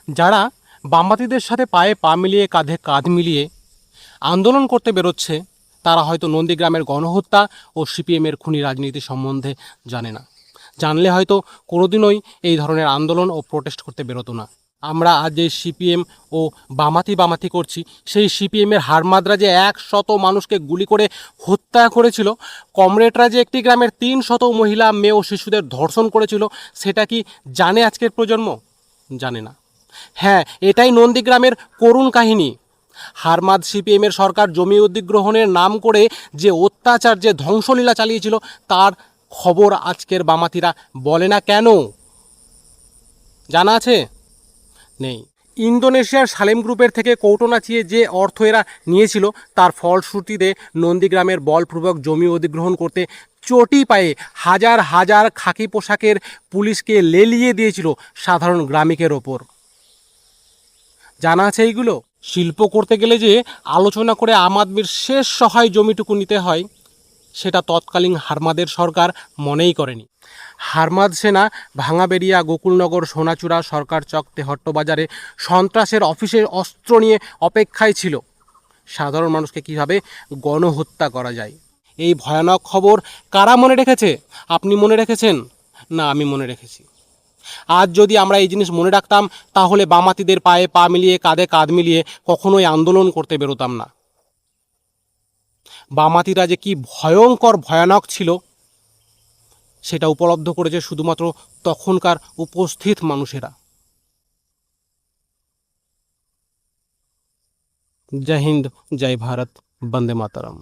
যারা বামবাতীদের সাথে পায়ে পা মিলিয়ে কাঁধে কাঁধ মিলিয়ে আন্দোলন করতে বেরোচ্ছে, তারা হয়তো নন্দীগ্রামের গণহত্যা ও সিপিএমের খুনি রাজনীতি সম্বন্ধে জানে না। জানলে হয়তো কোনোদিনই এই ধরনের আন্দোলন ও প্রোটেস্ট করতে বেরোতো না। আমরা আজ যে সিপিএম ও বামাতি করছি, সেই সিপিএমের হারমাদরা যে 100 মানুষকে গুলি করে হত্যা করেছিল, কমরেডরা যে একটি গ্রামের 300 মহিলা, মেয়ে ও শিশুদের ধর্ষণ করেছিল, সেটা কি জানে আজকের প্রজন্ম? জানে না। হ্যাঁ, এটাই নন্দীগ্রামের করুণ কাহিনী। হারমাদ সিপিএমের সরকার জমি অধিগ্রহণের নাম করে যে অত্যাচার, যে ধ্বংসলীলা চালিয়েছিল, তার খবর আজকের বামাতিরা বলে না কেন? জানা আছে? নেই। ইন্দোনেশিয়ার সালেম গ্রুপের থেকে কৌটো নাচিয়ে যে অর্থ এরা নিয়েছিল, তার ফলশ্রুতিতে নন্দীগ্রামের বলপূর্বক জমি অধিগ্রহণ করতে চটি পায়ে হাজার হাজার খাকি পোশাকের পুলিশকে লেলিয়ে দিয়েছিল সাধারণ গ্রামিকের ওপর। জানা আছে এইগুলো? শিল্প করতে গেলে যে আলোচনা করে আম আদমির শেষ সহায় জমিটুকু নিতে হয়, সেটা তৎকালীন হারমাদের সরকার মনেই করেনি। হারমাদ সেনা ভাঙাবেড়িয়া, গোকুলনগর, সোনাচূড়া, সরকার চক, তেহট্টবাজারে সন্ত্রাসের অফিসের অস্ত্র নিয়ে অপেক্ষায় ছিল সাধারণ মানুষকে কীভাবে গণহত্যা করা যায়। এই ভয়ানক খবর কারা মনে রেখেছে? আপনি মনে রেখেছেন? না, আমি মনে রেখেছি। আজ যদি আমরা এই জিনিস মনে রাখতাম, তাহলে বামাতিদের পায়ে পা মিলিয়ে কাঁধে কাঁধ মিলিয়ে কখনোই আন্দোলন করতে বেরোতাম না। বামাতিরা যে কি ভয়ঙ্কর ভয়ানক ছিল, সেটা উপলব্ধ করেছে শুধুমাত্র তখনকার উপস্থিত মানুষেরা। জয় হিন্দ, জয় ভারত, বন্দে মাতরম।